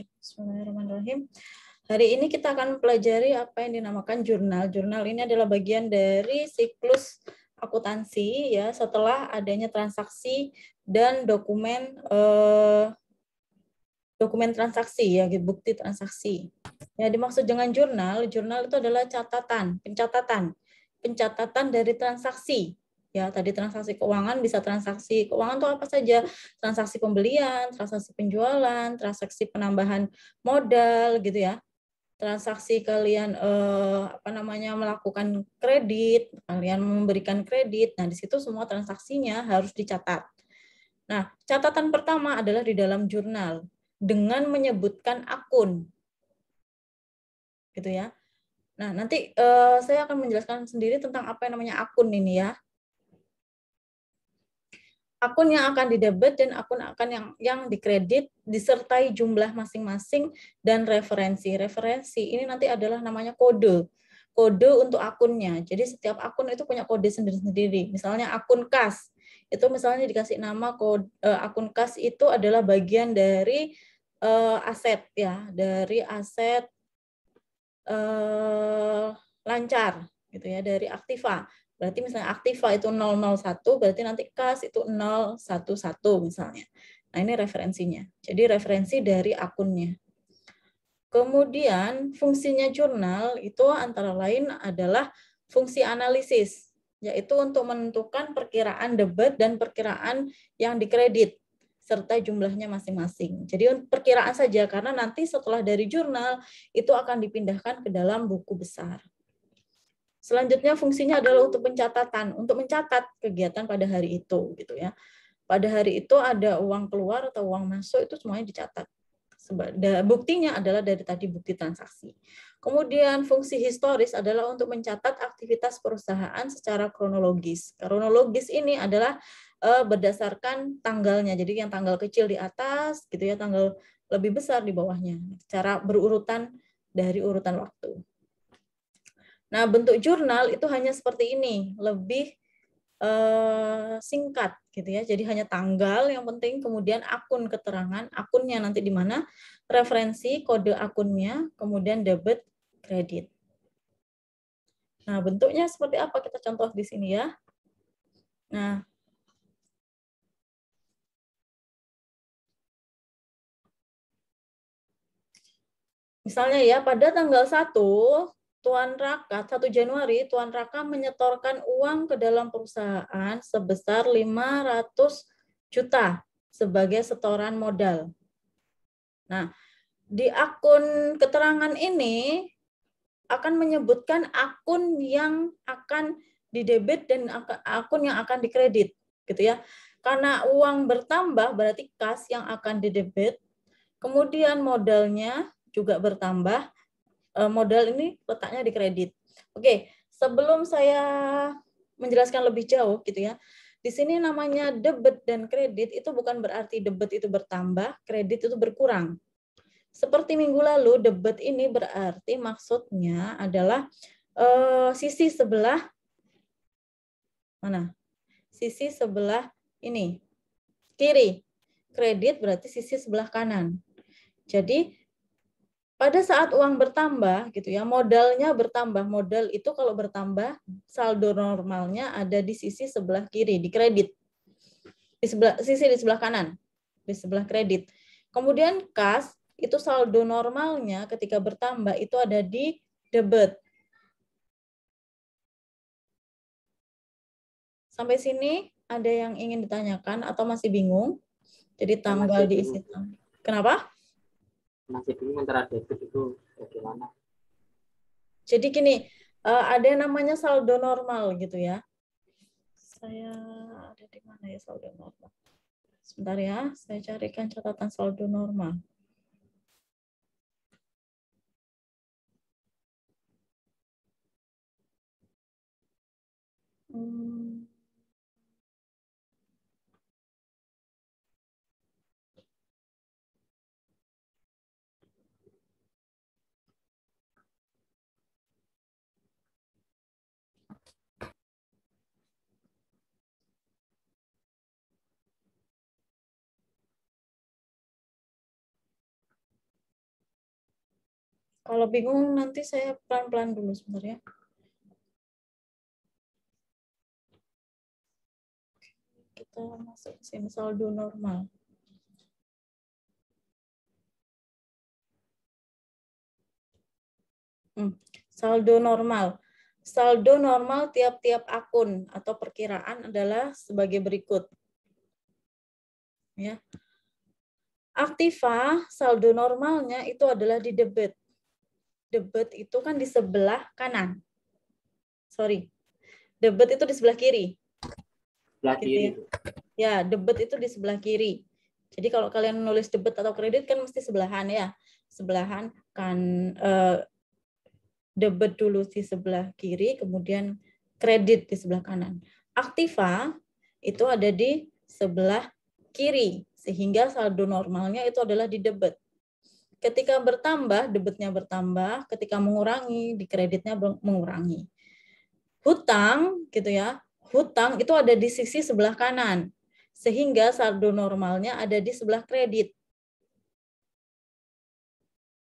Bismillahirrahmanirrahim. Hari ini kita akan pelajari apa yang dinamakan jurnal. Jurnal ini adalah bagian dari siklus akuntansi ya, setelah adanya transaksi dan dokumen transaksi ya, bukti transaksi. Ya, dimaksud dengan jurnal itu adalah pencatatan dari transaksi. Ya, tadi transaksi keuangan bisa transaksi keuangan itu apa saja? Transaksi pembelian, transaksi penjualan, transaksi penambahan modal gitu ya. Transaksi kalian melakukan kredit, kalian memberikan kredit. Nah, di situ semua transaksinya harus dicatat. Nah, catatan pertama adalah di dalam jurnal dengan menyebutkan akun. Gitu ya. Nah, nanti saya akan menjelaskan sendiri tentang apa yang namanya akun ini ya. Akun yang akan didebit dan akun yang dikredit disertai jumlah masing-masing dan referensi. Referensi ini nanti adalah namanya kode. Kode untuk akunnya. Jadi setiap akun itu punya kode sendiri-sendiri. Misalnya akun kas. Itu misalnya dikasih nama akun kas itu adalah bagian dari aset ya, dari aset lancar gitu ya, dari aktiva. Berarti misalnya aktiva itu 001, berarti nanti kas itu 011 misalnya. Nah, ini referensinya. Jadi referensi dari akunnya. Kemudian fungsinya jurnal itu antara lain adalah fungsi analisis, yaitu untuk menentukan perkiraan debit dan perkiraan yang dikredit serta jumlahnya masing-masing. Jadi perkiraan saja karena nanti setelah dari jurnal itu akan dipindahkan ke dalam buku besar. Selanjutnya fungsinya adalah untuk pencatatan, untuk mencatat kegiatan pada hari itu gitu ya. Pada hari itu ada uang keluar atau uang masuk itu semuanya dicatat. Buktinya adalah dari tadi bukti transaksi. Kemudian fungsi historis adalah untuk mencatat aktivitas perusahaan secara kronologis. Kronologis ini adalah berdasarkan tanggalnya. Jadi yang tanggal kecil di atas gitu ya, tanggal lebih besar di bawahnya. Secara berurutan dari urutan waktu. Nah, bentuk jurnal itu hanya seperti ini, lebih singkat gitu ya. Jadi hanya tanggal yang penting, kemudian akun keterangan, akunnya nanti di mana, referensi, kode akunnya, kemudian debit, kredit. Nah, bentuknya seperti apa kita contoh di sini ya. Nah, misalnya ya pada tanggal 1 1 Januari, Tuan Raka menyetorkan uang ke dalam perusahaan sebesar 500 juta sebagai setoran modal. Nah, di akun keterangan ini akan menyebutkan akun yang akan didebit dan akun yang akan dikredit, gitu ya. Karena uang bertambah berarti kas yang akan didebit, kemudian modalnya juga bertambah, modal ini letaknya di kredit. Oke, sebelum saya menjelaskan lebih jauh gitu ya. Di sini namanya debit dan kredit itu bukan berarti debit itu bertambah, kredit itu berkurang. Seperti minggu lalu, debit ini berarti maksudnya adalah sisi sebelah mana? Sisi sebelah ini, kiri. Kredit berarti sisi sebelah kanan. Jadi pada saat uang bertambah gitu ya, modalnya bertambah. Modal itu kalau bertambah, saldo normalnya ada di sisi sebelah kiri, di kredit. Di sebelah kanan, di sebelah kredit. Kemudian kas itu saldo normalnya ketika bertambah itu ada di debit. Sampai sini ada yang ingin ditanyakan atau masih bingung? Jadi tanggal diisi. Kenapa? Masih bingung antara debit itu bagaimana? Jadi gini, ada yang namanya saldo normal gitu ya. Saya ada di mana ya saldo normal? Sebentar ya, saya carikan catatan saldo normal. Kalau bingung nanti saya pelan-pelan dulu sebentar ya. Kita masuk ke sini saldo normal. Saldo normal. Saldo normal tiap-tiap akun atau perkiraan adalah sebagai berikut. Ya. Aktiva, saldo normalnya itu adalah di debit. Debit itu kan di sebelah kanan. Sorry. Debit itu di sebelah kiri. Sebelah Gitu kiri. ya. Ya, debit itu di sebelah kiri. Jadi kalau kalian nulis debit atau kredit kan mesti sebelahan ya. Sebelahan kan debit dulu di sebelah kiri, kemudian kredit di sebelah kanan. Aktiva itu ada di sebelah kiri, sehingga saldo normalnya itu adalah di debit. Ketika bertambah, debitnya bertambah, ketika mengurangi, di kreditnya mengurangi. Hutang, gitu ya, hutang itu ada di sisi sebelah kanan, sehingga saldo normalnya ada di sebelah kredit.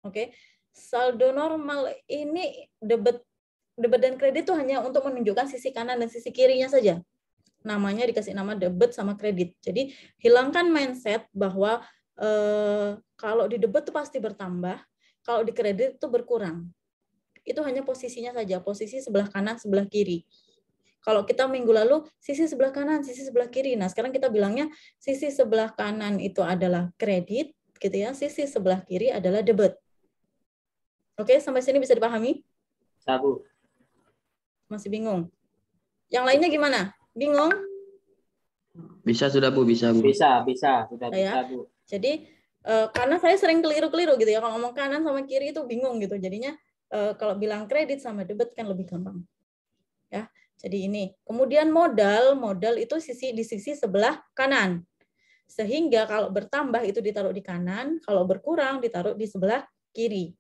Oke, saldo normal ini debit dan kredit itu hanya untuk menunjukkan sisi kanan dan sisi kirinya saja. Namanya dikasih nama debit sama kredit. Jadi hilangkan mindset bahwa kalau di debit itu pasti bertambah, kalau di kredit itu berkurang. Itu hanya posisinya saja, posisi sebelah kanan, sebelah kiri. Kalau kita minggu lalu sisi sebelah kanan, sisi sebelah kiri. Nah, sekarang kita bilangnya sisi sebelah kanan itu adalah kredit, gitu ya. Sisi sebelah kiri adalah debit. Oke, sampai sini bisa dipahami? Sabu. Masih bingung? Yang lainnya gimana? Bingung? Bisa sudah Bu, bisa Bu. Bisa, sudah Ya. bisa Bu. Jadi karena saya sering keliru-keliru gitu ya, kalau ngomong kanan sama kiri itu bingung gitu. Jadinya kalau bilang kredit sama debit kan lebih gampang. Ya. Jadi ini. Kemudian modal itu di sisi sebelah kanan. Sehingga kalau bertambah itu ditaruh di kanan, kalau berkurang ditaruh di sebelah kiri.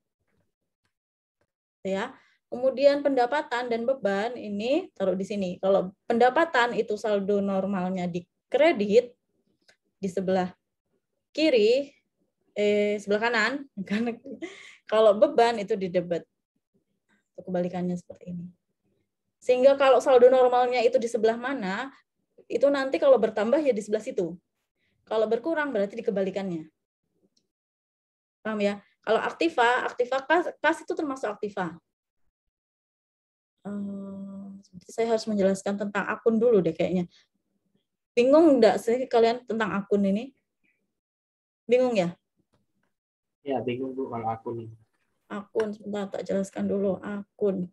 Ya. Kemudian pendapatan dan beban ini taruh di sini. Kalau pendapatan itu saldo normalnya di kredit di sebelah kiri, sebelah kanan. Kalau beban itu di debit. Kebalikannya seperti ini. Sehingga kalau saldo normalnya itu di sebelah mana, itu nanti kalau bertambah ya di sebelah situ. Kalau berkurang berarti dikebalikannya. Paham ya? Kalau aktiva kas itu termasuk aktiva. Saya harus menjelaskan tentang akun dulu deh kayaknya. Bingung enggak sih kalian tentang akun ini? Bingung ya? Ya, bingung Bu kalau akun ini. Akun, sebentar tak jelaskan dulu. Akun.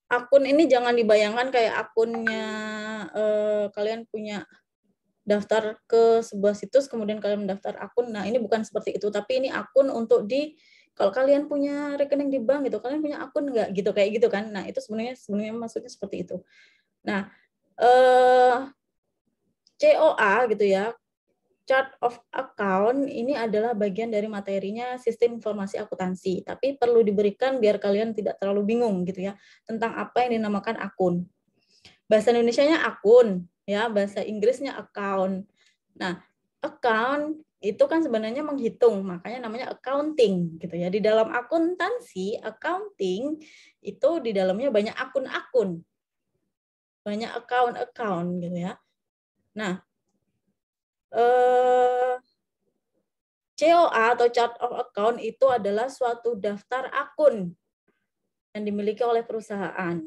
Akun ini jangan dibayangkan kayak akunnya kalian punya daftar ke sebuah situs kemudian kalian mendaftar akun. Nah, ini bukan seperti itu, tapi ini akun untuk kalau kalian punya rekening di bank gitu, kalian punya akun nggak gitu kayak gitu kan. Nah, itu sebenarnya maksudnya seperti itu. Nah, COA gitu ya. Chart of account ini adalah bagian dari materinya sistem informasi akuntansi, tapi perlu diberikan biar kalian tidak terlalu bingung gitu ya tentang apa yang dinamakan akun. Bahasa Indonesianya akun, ya, bahasa Inggrisnya account. Nah, account itu kan sebenarnya menghitung, makanya namanya accounting gitu ya. Di dalam akuntansi, accounting itu di dalamnya banyak akun-akun. Banyak account-account gitu ya. Nah, COA atau chart of account itu adalah suatu daftar akun yang dimiliki oleh perusahaan.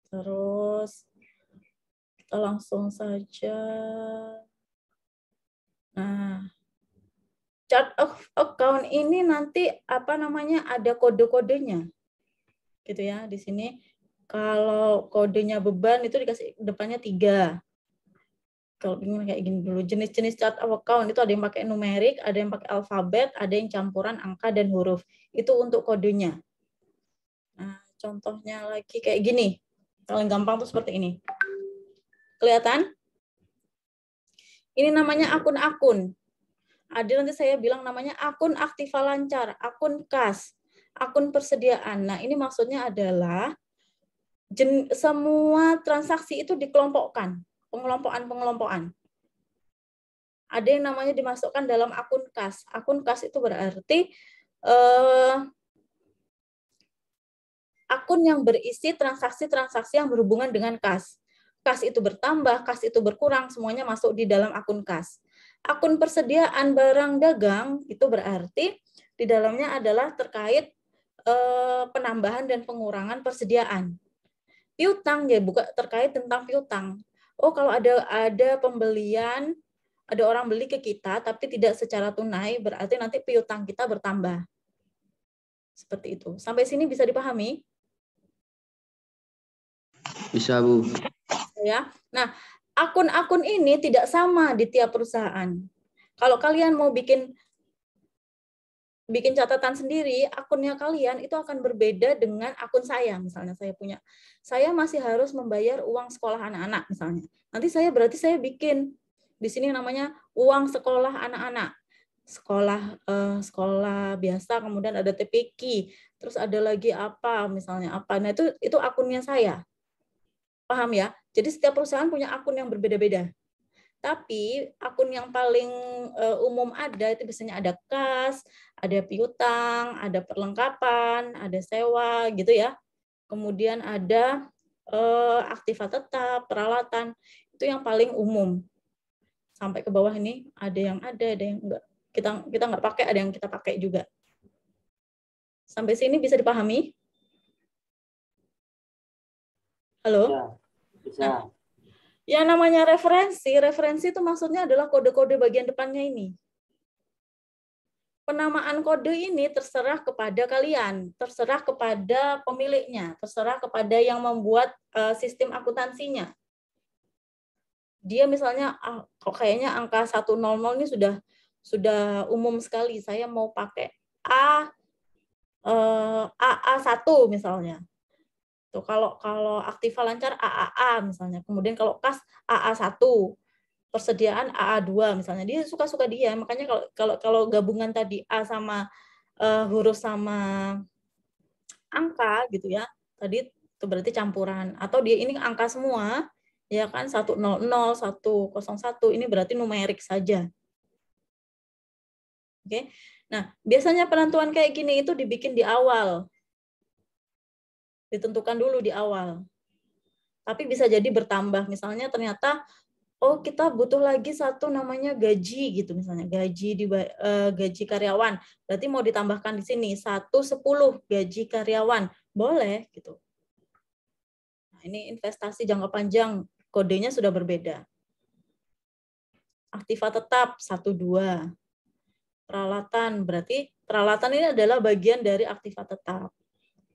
Terus kita langsung saja. Nah, chart of account ini nanti apa namanya ada kode-kodenya. Gitu ya, di sini kalau kodenya beban itu dikasih depannya 3. Kalau bingung kayak gini dulu. Jenis-jenis chart of account itu ada yang pakai numerik, ada yang pakai alfabet, ada yang campuran angka dan huruf. Itu untuk kodenya. Nah, contohnya lagi kayak gini. Paling gampang tuh seperti ini. Kelihatan? Ini namanya akun-akun. ada nanti saya bilang namanya akun aktiva lancar, akun kas, akun persediaan. Nah, ini maksudnya adalah semua transaksi itu dikelompokkan, pengelompokan. Ada yang namanya dimasukkan dalam akun kas. Akun kas itu berarti akun yang berisi transaksi-transaksi yang berhubungan dengan kas. Kas itu bertambah, kas itu berkurang, semuanya masuk di dalam akun kas. Akun persediaan barang dagang itu berarti di dalamnya adalah terkait penambahan dan pengurangan persediaan. Piutang ya bukan terkait tentang piutang. Oh, kalau ada pembelian, ada orang beli ke kita tapi tidak secara tunai, berarti nanti piutang kita bertambah. Seperti itu. Sampai sini bisa dipahami? Bisa, Bu. Ya. Nah, akun-akun ini tidak sama di tiap perusahaan. Kalau kalian mau bikin catatan sendiri, akunnya kalian itu akan berbeda dengan akun saya. Misalnya saya masih harus membayar uang sekolah anak-anak misalnya. Nanti berarti saya bikin di sini namanya uang sekolah anak-anak. Sekolah biasa, kemudian ada TPQ, terus ada lagi apa misalnya apa. Nah, itu akunnya saya. Paham ya? Jadi setiap perusahaan punya akun yang berbeda-beda. Tapi akun yang paling umum ada itu biasanya ada kas, ada piutang, ada perlengkapan, ada sewa gitu ya. Kemudian ada aktiva tetap, peralatan. Itu yang paling umum. Sampai ke bawah ini ada yang enggak. Kita nggak pakai, ada yang kita pakai juga. Sampai sini bisa dipahami? Halo? Ya, bisa. Nah, yang namanya referensi itu maksudnya adalah kode-kode bagian depannya ini. Penamaan kode ini terserah kepada kalian, terserah kepada pemiliknya, terserah kepada yang membuat sistem akuntansinya. Dia misalnya, kok kayaknya angka 100 ini sudah umum sekali. Saya mau pakai AA1 misalnya. Tuh, kalau aktiva lancar AAA misalnya. Kemudian kalau kas AA1, persediaan AA2 misalnya. Dia suka-suka dia. Makanya kalau gabungan tadi A sama huruf sama angka gitu ya. Tadi itu berarti campuran, atau dia ini angka semua ya kan, 100, 101, ini berarti numerik saja. Oke. Nah, biasanya penentuan kayak gini itu dibikin di awal. Ditentukan dulu di awal. Tapi bisa jadi bertambah. Misalnya ternyata kita butuh lagi satu namanya gaji gitu misalnya. Gaji karyawan. Berarti mau ditambahkan di sini 110 gaji karyawan. Boleh gitu. Nah, ini investasi jangka panjang, kodenya sudah berbeda. Aktiva tetap 12. Peralatan, berarti peralatan ini adalah bagian dari aktiva tetap.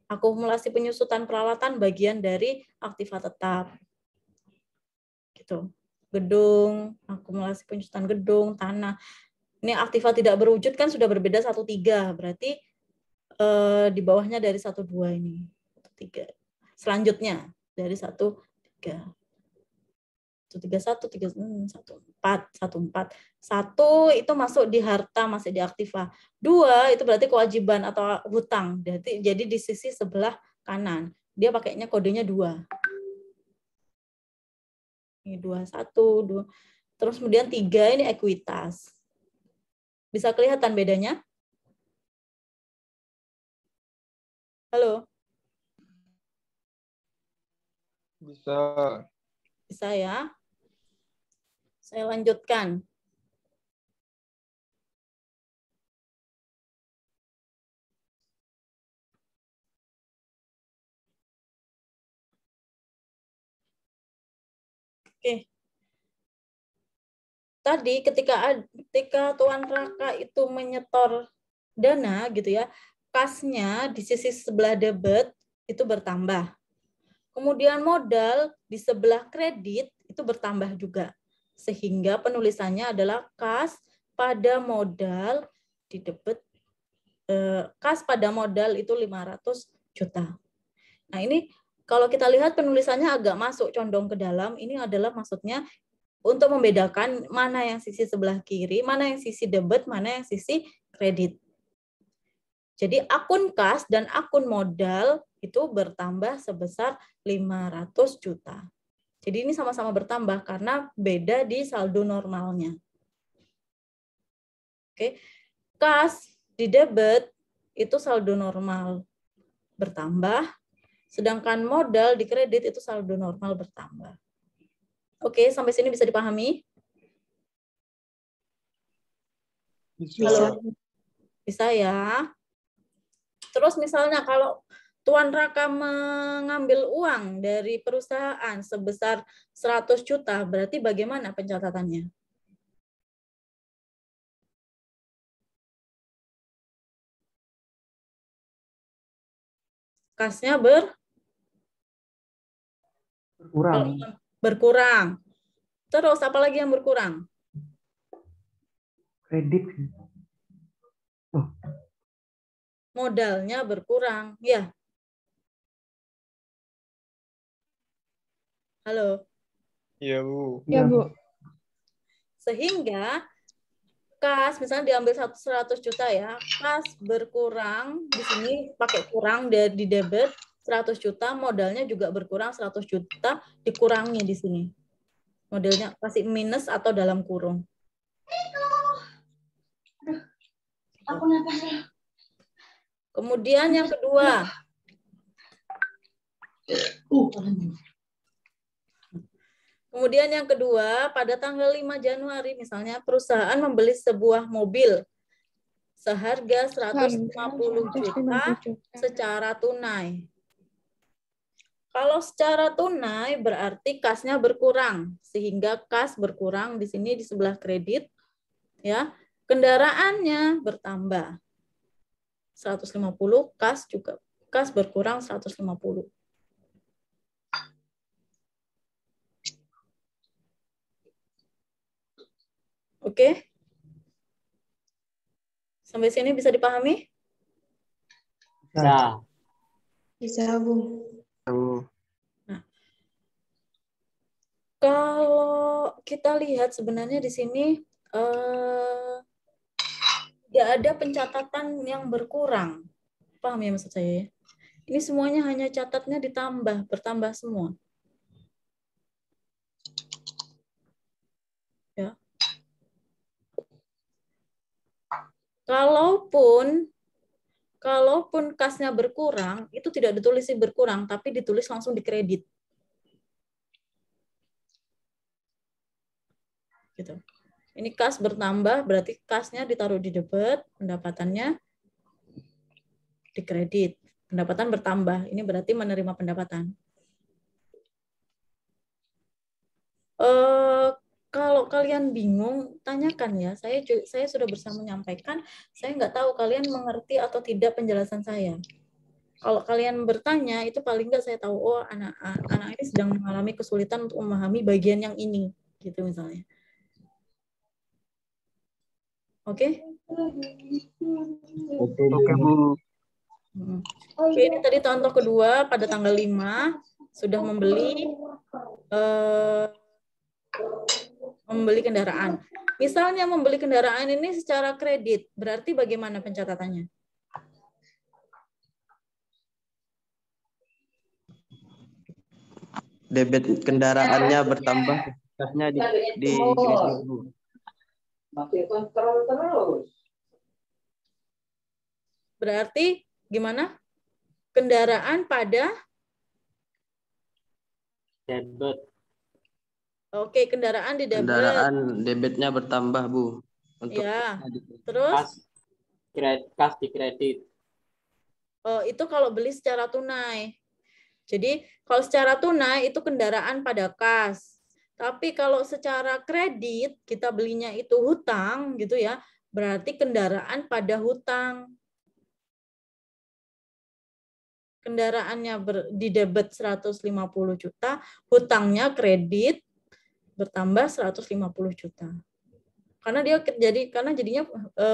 Akumulasi penyusutan peralatan bagian dari aktiva tetap. Gitu. Gedung, akumulasi penyusutan gedung, tanah. Ini aktiva tidak berwujud kan sudah berbeda 13, berarti di bawahnya dari 12 ini. 13. Selanjutnya dari 13. 131, 14. 1 itu masuk di harta, masih di aktiva. 2 itu berarti kewajiban atau hutang. Jadi di sisi sebelah kanan. Dia pakainya kodenya 2. Ini 21, 2. Terus kemudian 3 ini ekuitas. Bisa kelihatan bedanya? Halo? Bisa. Bisa ya? Saya lanjutkan. Oke. Tadi ketika Tuan Raka itu menyetor dana gitu ya, kasnya di sisi sebelah debit itu bertambah. Kemudian modal di sebelah kredit itu bertambah juga. Sehingga penulisannya adalah kas pada modal di debit, kas pada modal itu 500 juta. Nah, ini kalau kita lihat penulisannya agak masuk condong ke dalam, ini adalah maksudnya untuk membedakan mana yang sisi sebelah kiri, mana yang sisi debit, mana yang sisi kredit. Jadi akun kas dan akun modal itu bertambah sebesar 500 juta. Jadi ini sama-sama bertambah karena beda di saldo normalnya. Oke. Kas di debit itu saldo normal bertambah, sedangkan modal di kredit itu saldo normal bertambah. Oke, sampai sini bisa dipahami? Bisa. Halo? Bisa ya. Terus misalnya kalau Tuan Raka mengambil uang dari perusahaan sebesar 100 juta, berarti bagaimana pencatatannya? Kasnya berkurang. Terus apalagi yang berkurang? Kredit. Modalnya berkurang. Ya. Halo. Iya, Bu. Ya, Bu. Sehingga kas misalnya diambil 100 juta ya, kas berkurang di sini pakai kurang di debit 100 juta, modalnya juga berkurang 100 juta, dikurangi di sini. Modelnya kasih minus atau dalam kurung. Kemudian yang kedua. Kemudian yang kedua, pada tanggal 5 Januari misalnya perusahaan membeli sebuah mobil seharga 150 juta secara tunai. Kalau secara tunai berarti kasnya berkurang, sehingga kas berkurang di sini di sebelah kredit, ya. Kendaraannya bertambah 150, kas berkurang 150. Oke? Sampai sini bisa dipahami? Bisa. Bisa, Bu. Nah, kalau kita lihat sebenarnya di sini tidak ada pencatatan yang berkurang. Paham ya maksud saya? Ini semuanya hanya catatnya ditambah, bertambah semua. Ya. Kalaupun kasnya berkurang, itu tidak ditulis berkurang, tapi ditulis langsung di kredit. Gitu. Ini kas bertambah, berarti kasnya ditaruh di debit, pendapatannya di kredit. Pendapatan bertambah, ini berarti menerima pendapatan. Kalau kalian bingung, tanyakan ya. Saya sudah berusaha menyampaikan, saya nggak tahu kalian mengerti atau tidak penjelasan saya. Kalau kalian bertanya, itu paling nggak saya tahu, oh anak ini sedang mengalami kesulitan untuk memahami bagian yang ini, gitu misalnya. Oke? Oke, Bu. Oke, ini tadi contoh kedua pada tanggal 5 sudah membeli kendaraan. Misalnya membeli kendaraan ini secara kredit, berarti bagaimana pencatatannya? Debit kendaraannya bertambah, kasnya di kredit, Bu. Berarti gimana? Kendaraan pada Debit. Oke, kendaraan di debit. Kendaraan debitnya bertambah, Bu. Untuk ya. Terus Kas di kredit. Oh, itu kalau beli secara tunai. Jadi kalau secara tunai itu kendaraan pada kas. Tapi kalau secara kredit kita belinya itu hutang gitu ya, berarti kendaraan pada hutang. Kendaraannya di debit 150 juta, hutangnya kredit bertambah 150 juta. Karena jadinya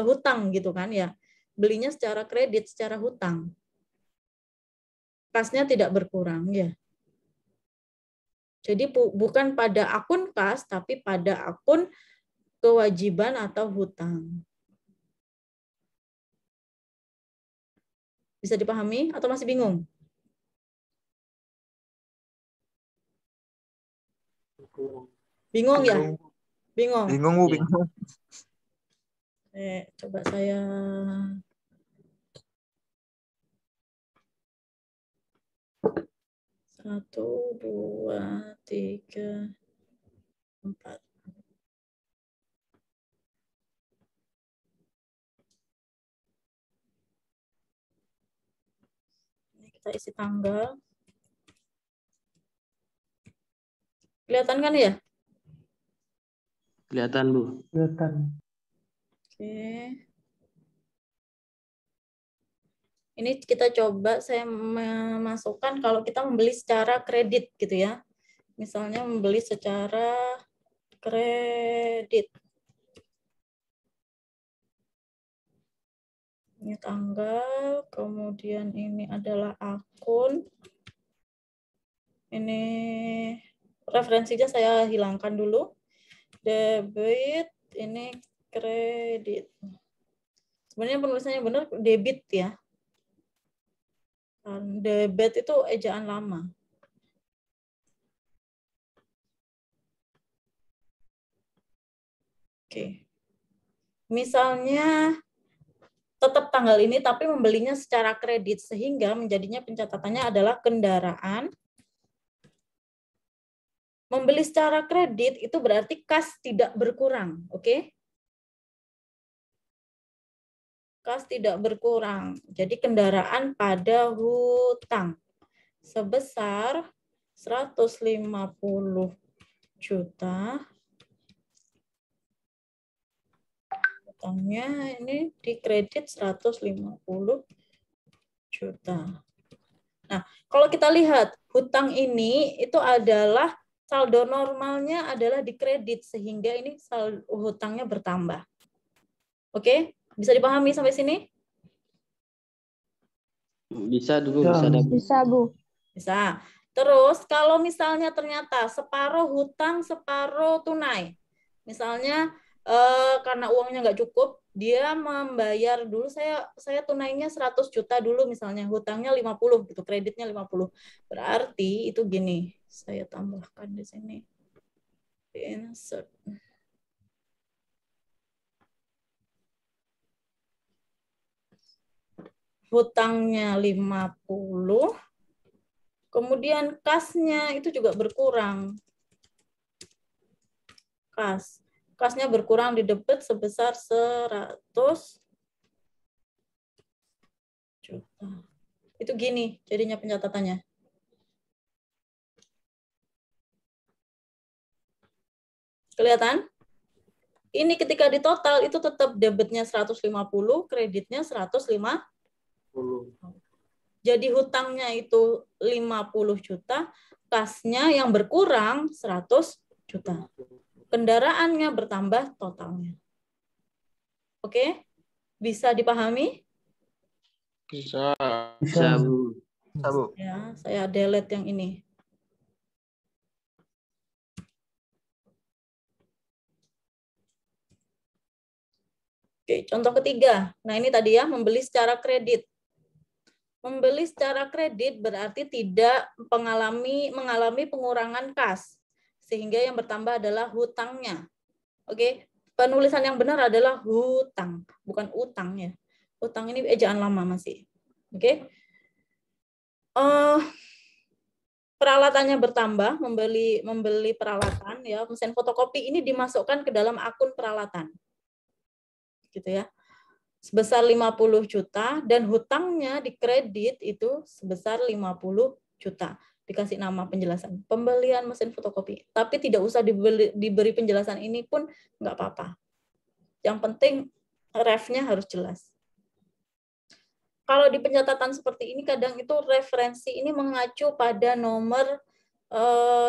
hutang gitu kan ya. Belinya secara kredit, secara hutang. Kasnya tidak berkurang ya. Jadi bukan pada akun kas, tapi pada akun kewajiban atau hutang. Bisa dipahami atau masih bingung? Bingung ya? Bingung. Bingung, Bu, bingung. Coba saya satu, dua, tiga, empat. Ini kita isi tanggal. Kelihatan kan ya? Kelihatan, Bu. Kelihatan. Oke. Ini kita coba saya memasukkan kalau kita membeli secara kredit gitu ya. Misalnya membeli secara kredit. Ini tanggal, kemudian ini adalah akun. Ini referensinya saya hilangkan dulu. Debit, ini kredit. Sebenarnya penulisannya benar debit ya. Debit itu ejaan lama. Oke. Misalnya tetap tanggal ini tapi membelinya secara kredit sehingga menjadinya pencatatannya adalah kendaraan. Membeli secara kredit itu berarti kas tidak berkurang, oke? Kas tidak berkurang. Jadi kendaraan pada hutang sebesar 150 juta. Hutangnya ini di kredit 150 juta. Nah, kalau kita lihat hutang ini itu adalah saldo normalnya adalah di kredit sehingga ini saldo hutangnya bertambah. Oke? Bisa dipahami sampai sini? Bisa dulu, bisa. Bisa, Bu. Bisa. Terus kalau misalnya ternyata separuh hutang, separuh tunai. Misalnya karena uangnya nggak cukup, dia membayar dulu saya tunainya 100 juta dulu misalnya, hutangnya 50 gitu, kreditnya 50. Berarti itu gini, saya tambahkan di sini. Insert. Hutangnya 50, kemudian kasnya itu juga berkurang. Kasnya berkurang di debit sebesar 100 juta. Itu gini jadinya pencatatannya. Kelihatan? Ini ketika di total itu tetap debitnya 150, kreditnya 150. Jadi hutangnya itu 50 juta, kasnya yang berkurang 100 juta. Kendaraannya bertambah totalnya. Oke? Bisa dipahami? Bisa. Bisa, Bu. Bisa, Bu. Ya, saya delete yang ini. Oke, contoh ketiga. Nah, ini tadi ya, membeli secara kredit. Membeli secara kredit berarti tidak mengalami pengurangan kas, sehingga yang bertambah adalah hutangnya. Oke, penulisan yang benar adalah hutang, bukan utang ya. Utang ini ejaan lama masih. Oke. Peralatannya bertambah, membeli peralatan ya, mesin fotokopi ini dimasukkan ke dalam akun peralatan. Gitu ya. Sebesar 50 juta dan hutangnya di kredit itu sebesar 50 juta. Dikasih nama penjelasan, pembelian mesin fotokopi. Tapi tidak usah diberi penjelasan ini pun nggak apa-apa. Yang penting ref-nya harus jelas. Kalau di pencatatan seperti ini kadang itu referensi ini mengacu pada nomor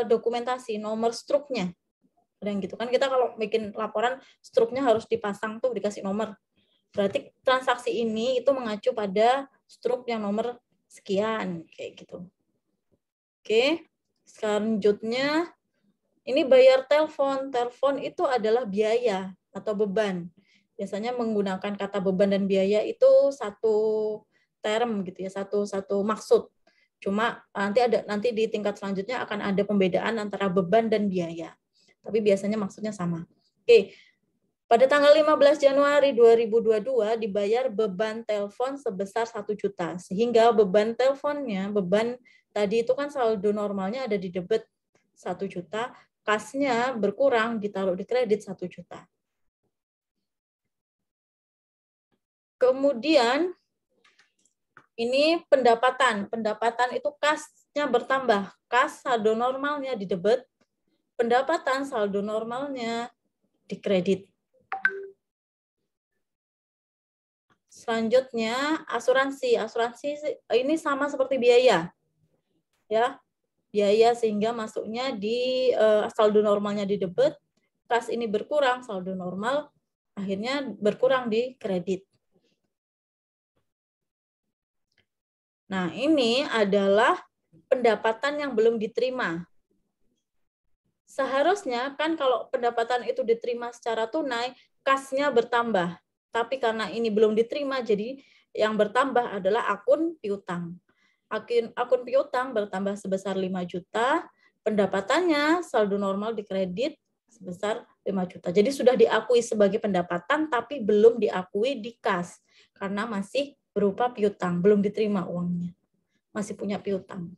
dokumentasi, nomor struknya. Dan gitu kan kita kalau bikin laporan struknya harus dipasang tuh dikasih nomor. Berarti transaksi ini itu mengacu pada struk yang nomor sekian kayak gitu. Oke. Selanjutnya, ini bayar telepon. Telepon itu adalah biaya atau beban. Biasanya menggunakan kata beban dan biaya itu satu term gitu ya, satu maksud. Cuma nanti di tingkat selanjutnya akan ada pembedaan antara beban dan biaya. Tapi biasanya maksudnya sama. Oke. Pada tanggal 15 Januari 2022 dibayar beban telepon sebesar 1 juta. Sehingga beban teleponnya, beban tadi itu kan saldo normalnya ada di debit 1 juta, kasnya berkurang ditaruh di kredit 1 juta. Kemudian ini pendapatan. Pendapatan itu kasnya bertambah. Kas saldo normalnya di debit, pendapatan saldo normalnya di kredit. Selanjutnya asuransi. Asuransi ini sama seperti biaya. Ya. Biaya sehingga masuknya di saldo normalnya di debit, kas ini berkurang saldo normal, akhirnya berkurang di kredit. Nah, ini adalah pendapatan yang belum diterima. Seharusnya kan kalau pendapatan itu diterima secara tunai, kasnya bertambah. Tapi karena ini belum diterima, jadi yang bertambah adalah akun piutang. Akun piutang bertambah sebesar 5 juta, pendapatannya saldo normal di kredit sebesar 5 juta. Jadi sudah diakui sebagai pendapatan, tapi belum diakui di kas, karena masih berupa piutang, belum diterima uangnya. Masih punya piutang.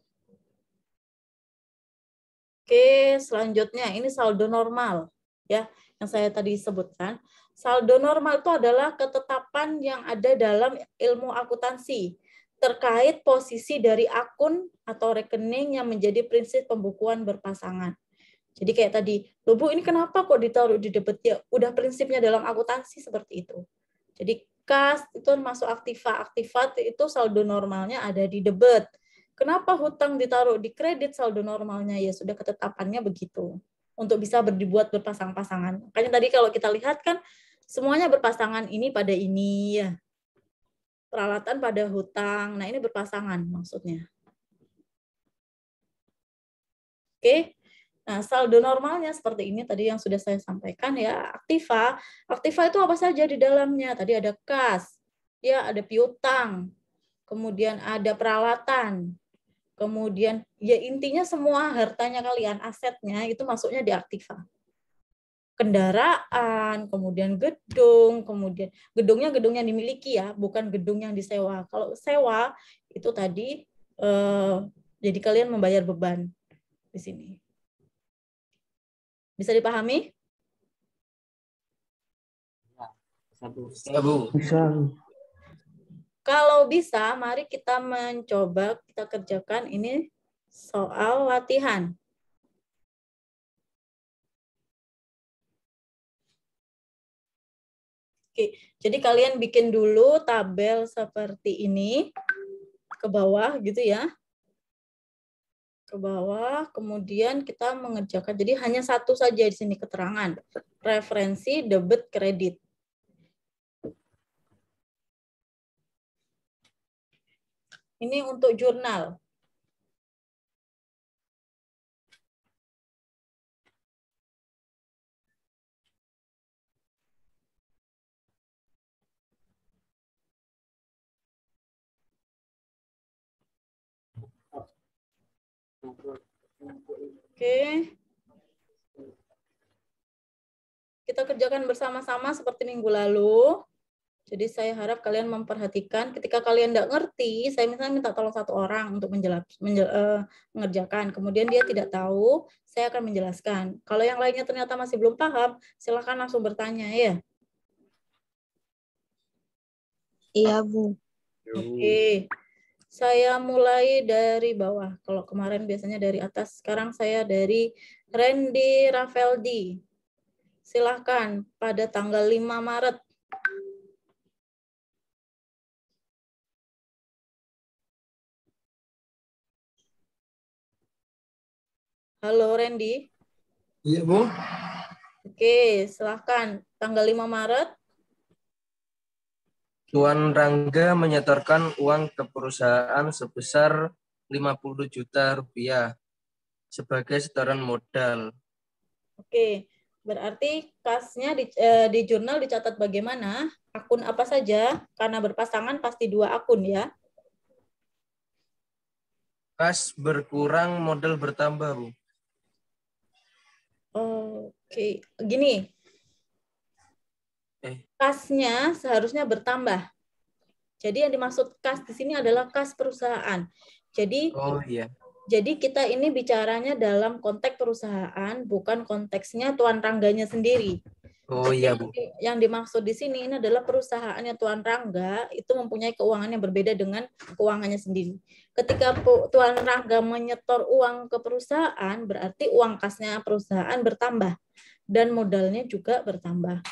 Oke, selanjutnya ini saldo normal, ya, yang saya tadi sebutkan. Saldo normal itu adalah ketetapan yang ada dalam ilmu akuntansi terkait posisi dari akun atau rekening yang menjadi prinsip pembukuan berpasangan. Jadi kayak tadi, loh Bu, ini kenapa kok ditaruh di debit? Ya, udah prinsipnya dalam akuntansi seperti itu. Jadi kas itu masuk aktiva. Aktiva itu saldo normalnya ada di debit. Kenapa hutang ditaruh di kredit saldo normalnya? Ya sudah ketetapannya begitu. Untuk bisa dibuat berpasang-pasangan. Makanya tadi kalau kita lihat kan semuanya berpasangan, ini pada ini ya. Peralatan pada hutang. Nah, ini berpasangan maksudnya. Oke. Nah, saldo normalnya seperti ini tadi yang sudah saya sampaikan ya. Aktiva. Aktiva itu apa saja di dalamnya? Tadi ada kas, ya ada piutang, kemudian ada peralatan, kemudian ya intinya semua hartanya kalian, asetnya itu masuknya di aktiva. Kendaraan, kemudian gedung, kemudian gedungnya gedung yang dimiliki ya, bukan gedung yang disewa. Kalau sewa itu tadi jadi kalian membayar beban di sini. Bisa dipahami? Bisa, Bu. Bisa. Kalau bisa, mari kita mencoba kita kerjakan ini soal latihan. Oke, jadi kalian bikin dulu tabel seperti ini ke bawah gitu ya. Ke bawah, kemudian kita mengerjakan. Jadi hanya satu saja di sini keterangan. Referensi debit kredit. Ini untuk jurnal. Oke. Kita kerjakan bersama-sama seperti minggu lalu. Jadi saya harap kalian memperhatikan ketika kalian tidak ngerti, saya misalnya minta tolong satu orang untuk mengerjakan. Kemudian dia tidak tahu, saya akan menjelaskan. Kalau yang lainnya ternyata masih belum paham, silakan langsung bertanya ya. Iya, Bu. Oke. Saya mulai dari bawah. Kalau kemarin biasanya dari atas, sekarang saya dari Randy Raveldi. Silahkan pada tanggal 5 Maret. Halo Randy. Iya, Bu. Oke, silahkan. Tanggal 5 Maret. Tuan Rangga menyetorkan uang ke perusahaan sebesar 50 juta rupiah. sebagai setoran modal. Oke, berarti kasnya di jurnal dicatat bagaimana? Akun apa saja? Karena berpasangan pasti 2 akun ya. Kas berkurang, modal bertambah, Bu. Oke, gini. Eh. Kasnya seharusnya bertambah. Jadi yang dimaksud kas di sini adalah kas perusahaan. Jadi Oh iya. Jadi kita ini bicaranya dalam konteks perusahaan, bukan konteksnya Tuan Rangganya sendiri. Oh iya, Bu. Yang dimaksud di sini ini adalah perusahaannya Tuan Rangga itu mempunyai keuangan yang berbeda dengan keuangannya sendiri. Ketika Tuan Rangga menyetor uang ke perusahaan, berarti uang kasnya perusahaan bertambah dan modalnya juga bertambah.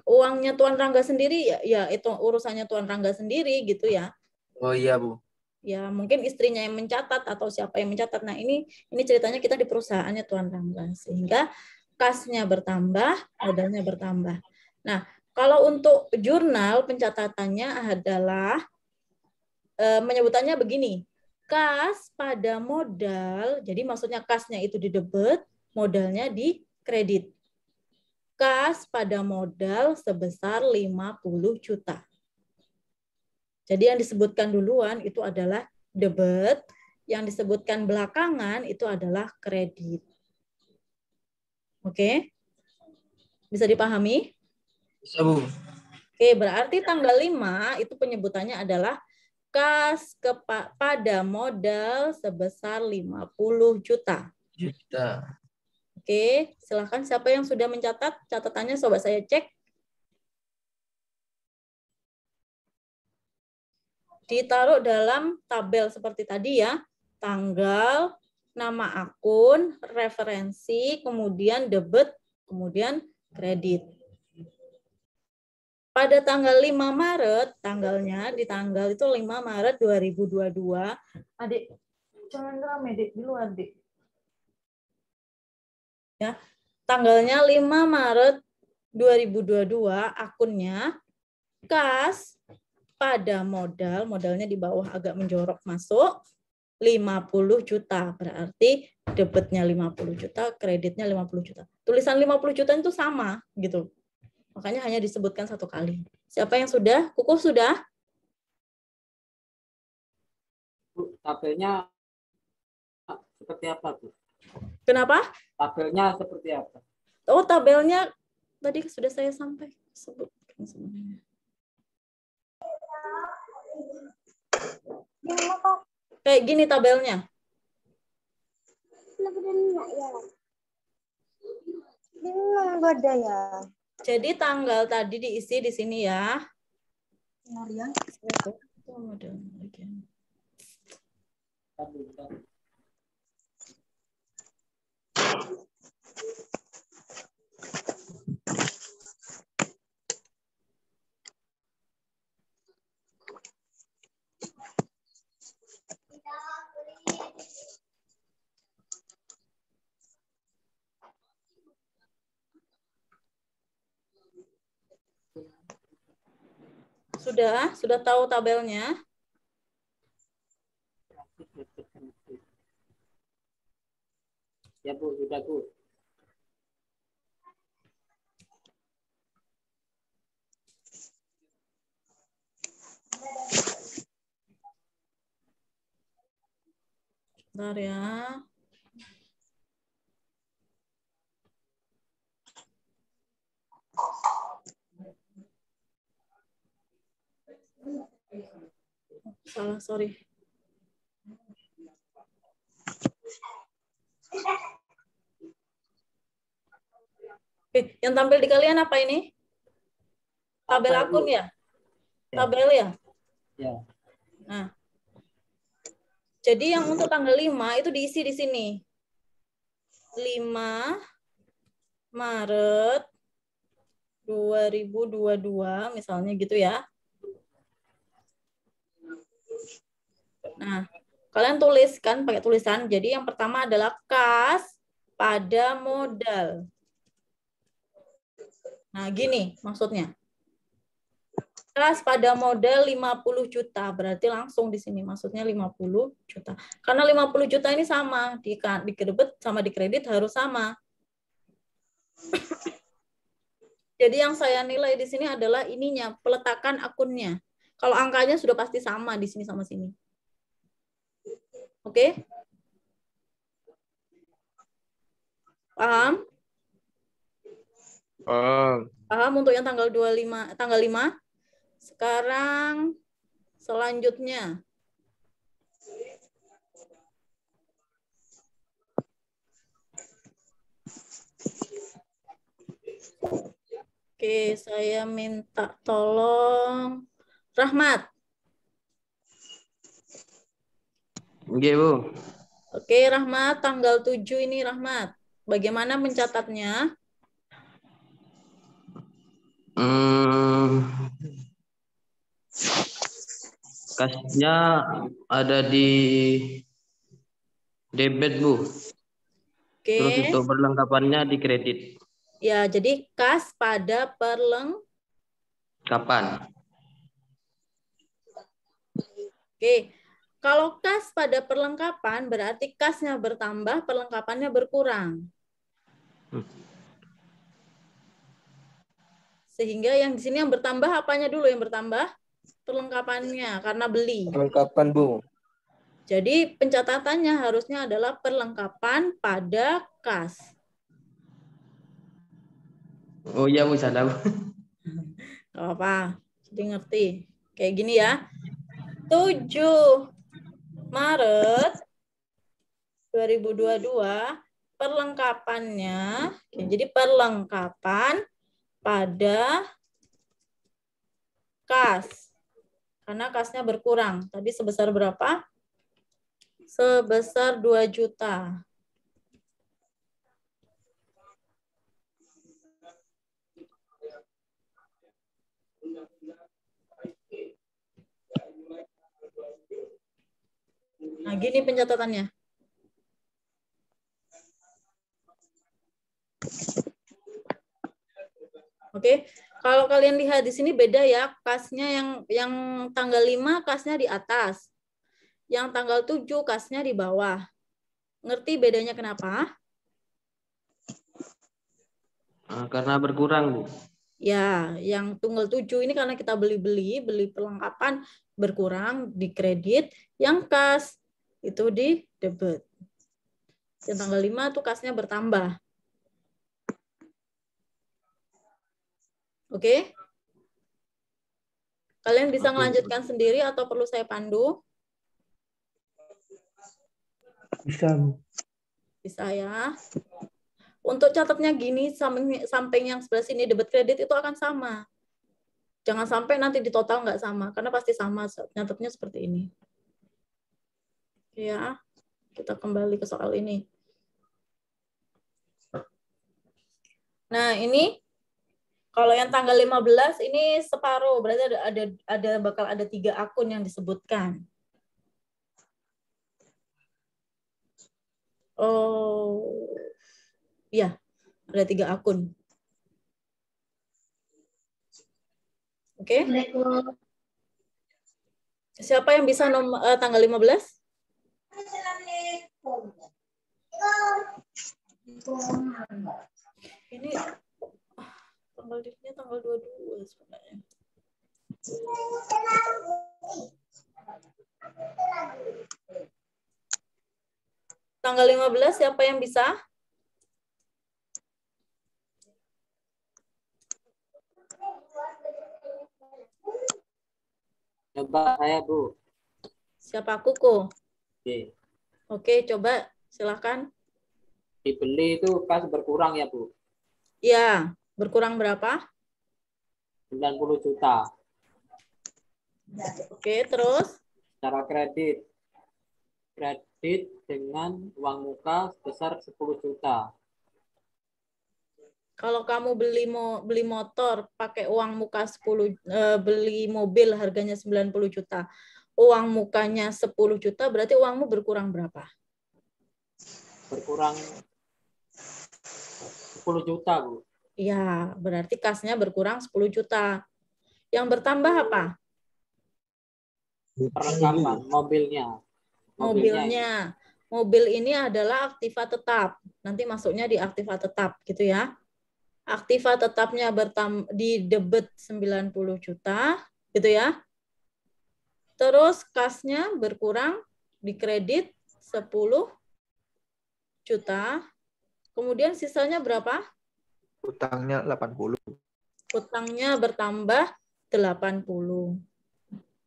Uangnya Tuan Rangga sendiri ya itu urusannya Tuan Rangga sendiri gitu ya. Oh iya, Bu. Ya mungkin istrinya yang mencatat atau siapa yang mencatat. Nah ini ceritanya kita di perusahaannya Tuan Rangga sehingga kasnya bertambah, modalnya bertambah. Nah kalau untuk jurnal pencatatannya adalah menyebutannya begini, kas pada modal, jadi maksudnya kasnya itu di debit, modalnya di kredit. Kas pada modal sebesar 50 juta. Jadi yang disebutkan duluan itu adalah debit, yang disebutkan belakangan itu adalah kredit. Oke? Bisa dipahami? Bisa, Bu. Oke, berarti tanggal 5 itu penyebutannya adalah kas pada modal sebesar 50 juta. Oke, silakan siapa yang sudah mencatat catatannya coba saya cek. Ditaruh dalam tabel seperti tadi ya, tanggal, nama akun, referensi, kemudian debit, kemudian kredit. Pada tanggal 5 Maret, tanggalnya di tanggal itu 5 Maret 2022. Adik, jangan rame, Dik, di luar, Dik. Ya, tanggalnya 5 Maret 2022, akunnya kas pada modalnya di bawah agak menjorok masuk 50 juta. Berarti debitnya 50 juta, kreditnya 50 juta. Tulisan 50 juta itu sama gitu. Makanya hanya disebutkan satu kali. Siapa yang sudah? Kukuh sudah? Bu, tabelnya seperti apa, Bu? Kenapa? Tabelnya seperti apa? Oh, tabelnya tadi sudah saya sebutkan sebenarnya. Kayak gini tabelnya. Jadi tanggal tadi diisi di sini ya. Sudah tahu tabelnya? Ya, Bu, sudah, Bu. Bentar ya. Salah, sorry. Oke, yang tampil di kalian apa ini? Tabel akun ya? Tabel ya? Ya. Nah, jadi yang untuk tanggal 5 itu diisi di sini. 5 Maret 2022 misalnya gitu ya. Nah, kalian tuliskan pakai tulisan. Jadi yang pertama adalah kas pada modal. Nah, gini maksudnya. Kas pada model 50 juta, berarti langsung di sini maksudnya 50 juta. Karena 50 juta ini sama, di debit sama di kredit harus sama. Jadi yang saya nilai di sini adalah ininya, peletakan akunnya. Kalau angkanya sudah pasti sama di sini sama sini. Oke? Paham? Paham untuk yang tanggal 25, tanggal 5? Sekarang selanjutnya. Oke, saya minta tolong Rahmat. Oke, Bu. Oke, Rahmat, tanggal 7 ini Rahmat. Bagaimana mencatatnya? Kasnya ada di debit, Bu. Oke. Terus untuk perlengkapannya di kredit. Ya, jadi kas pada Kapan? Oke. Kalau kas pada perlengkapan berarti kasnya bertambah, perlengkapannya berkurang. Sehingga yang di sini yang bertambah apanya dulu yang bertambah? Perlengkapannya karena beli. Perlengkapan, Bu. Jadi pencatatannya harusnya adalah perlengkapan pada kas. Oh iya, Bu, salah, Bu. Gak apa-apa. Jadi ngerti. Kayak gini ya. 7 Maret 2022 perlengkapannya. Jadi perlengkapan pada kas. Karena kasnya berkurang. Tadi sebesar berapa? Sebesar 2 juta. Nah, gini pencatatannya. Oke, kalau kalian lihat di sini beda ya, kasnya yang tanggal 5 kasnya di atas. Yang tanggal 7 kasnya di bawah. Ngerti bedanya kenapa? Karena berkurang, Bu. Ya, yang tanggal 7 ini karena kita beli perlengkapan berkurang di kredit, yang kas itu di debit. Yang tanggal 5 tuh kasnya bertambah. Oke? Kalian bisa melanjutkan sendiri atau perlu saya pandu? Bisa, Bu. Bisa ya. Untuk catatnya gini, samping yang sebelah sini debit kredit itu akan sama. Jangan sampai nanti di total nggak sama, karena pasti sama. Nyatetnya seperti ini. Ya, kita kembali ke soal ini. Nah, ini kalau yang tanggal 15 ini separuh, berarti bakal ada 3 akun yang disebutkan. Oh, iya, ada 3 akun. Oke. Siapa yang bisa tanggal 15? Ini tanggal dirinya tanggal 22 sebenarnya. Tanggal 15 siapa yang bisa? Coba saya, Bu. Siapa? Kuku? Oke. Oke, coba silakan. Dibeli itu kas berkurang ya, Bu? Ya, berkurang berapa? 90 juta. Oke, terus? Secara kredit. Kredit dengan uang muka sebesar 10 juta. Kalau kamu beli motor pakai uang muka 10, beli mobil harganya 90 juta, uang mukanya 10 juta, berarti uangmu berkurang berapa? Berkurang 10 juta, Bu. Ya, berarti kasnya berkurang 10 juta. Yang bertambah apa? Perlengkapan mobilnya. Mobilnya. Mobil ini adalah aktiva tetap. Nanti masuknya di aktiva tetap gitu ya. Aktiva tetapnya di debit 90 juta gitu ya. Terus kasnya berkurang di kredit 10 juta. Kemudian sisanya berapa? Utangnya 80. Utangnya bertambah 80.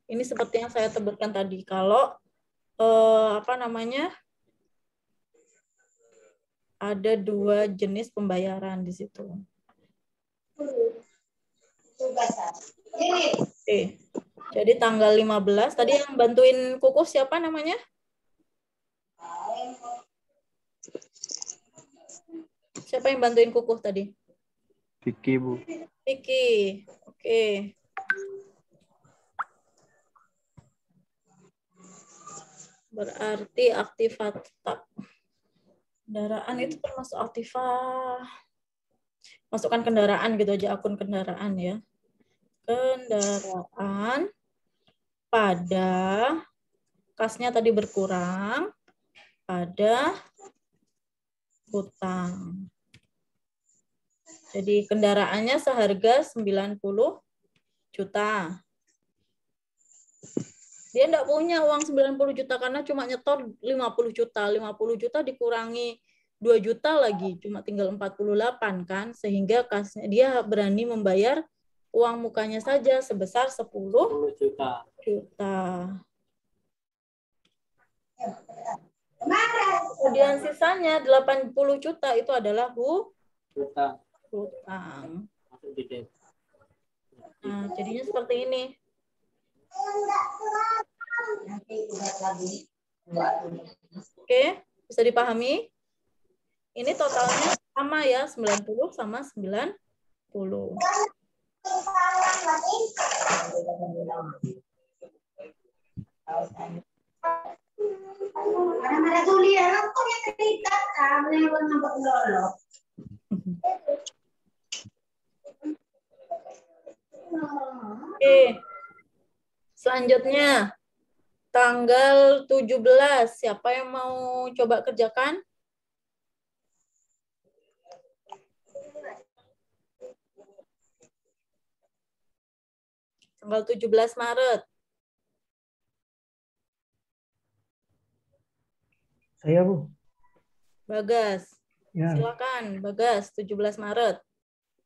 Ini seperti yang saya sebutkan tadi. Kalau ada 2 jenis pembayaran di situ. Oke. Jadi tanggal 15 tadi yang bantuin Kukuh siapa namanya? Siapa yang bantuin Kukuh tadi? Vicky, Bu. Vicky. Oke. Berarti aktiva tetap. Kendaraan itu termasuk aktiva. Masukkan kendaraan gitu aja, akun kendaraan ya. Kendaraan pada kasnya tadi berkurang pada hutang. Jadi kendaraannya seharga 90 juta. Dia enggak punya uang 90 juta karena cuma nyetor 50 juta. 50 juta dikurangi 2 juta lagi, cuma tinggal 48 kan. Sehingga kasnya dia berani membayar uang mukanya saja sebesar 10 juta. Kemudian sisanya 80 juta itu adalah hutang. Nah, jadinya seperti ini. Oke, bisa dipahami? Ini totalnya sama ya, 90 sama 90. Oke. Selanjutnya tanggal 17. Siapa yang mau coba kerjakan? Tanggal 17 Maret. Saya, Bu. Bagas. Ya. Silakan, Bagas, 17 Maret.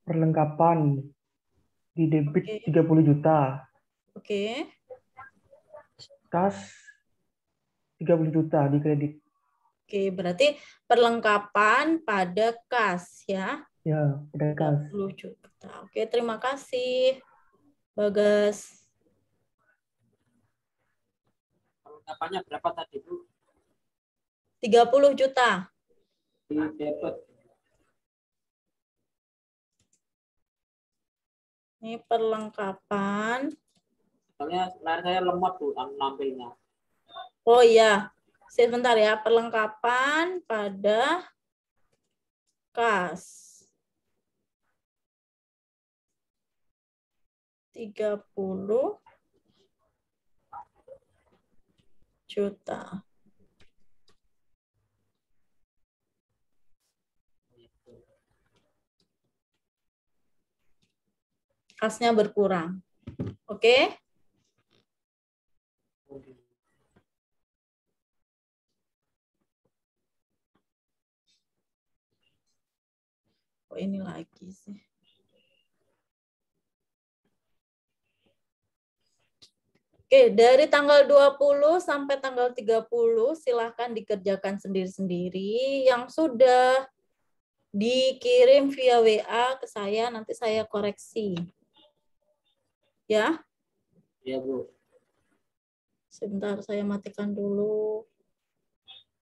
Perlengkapan di debit 30 juta. Oke. Kas 30 juta di kredit. Oke, berarti perlengkapan pada kas ya. Ya, pada kas. 30 juta. Oke, terima kasih, Bagas. Perlengkapannya berapa tadi, Bu? 30 juta. Di debit. Ini perlengkapan. Soalnya layar saya lemot, Bu, nampilnya. Oh iya, sebentar ya. Perlengkapan pada kas. 30 juta. Kasnya berkurang. Oke? Oh, ini lagi sih. Oke, dari tanggal 20 sampai tanggal 30 silahkan dikerjakan sendiri-sendiri. Yang sudah dikirim via WA ke saya, nanti saya koreksi. Ya? Iya, Bu. Sebentar, saya matikan dulu.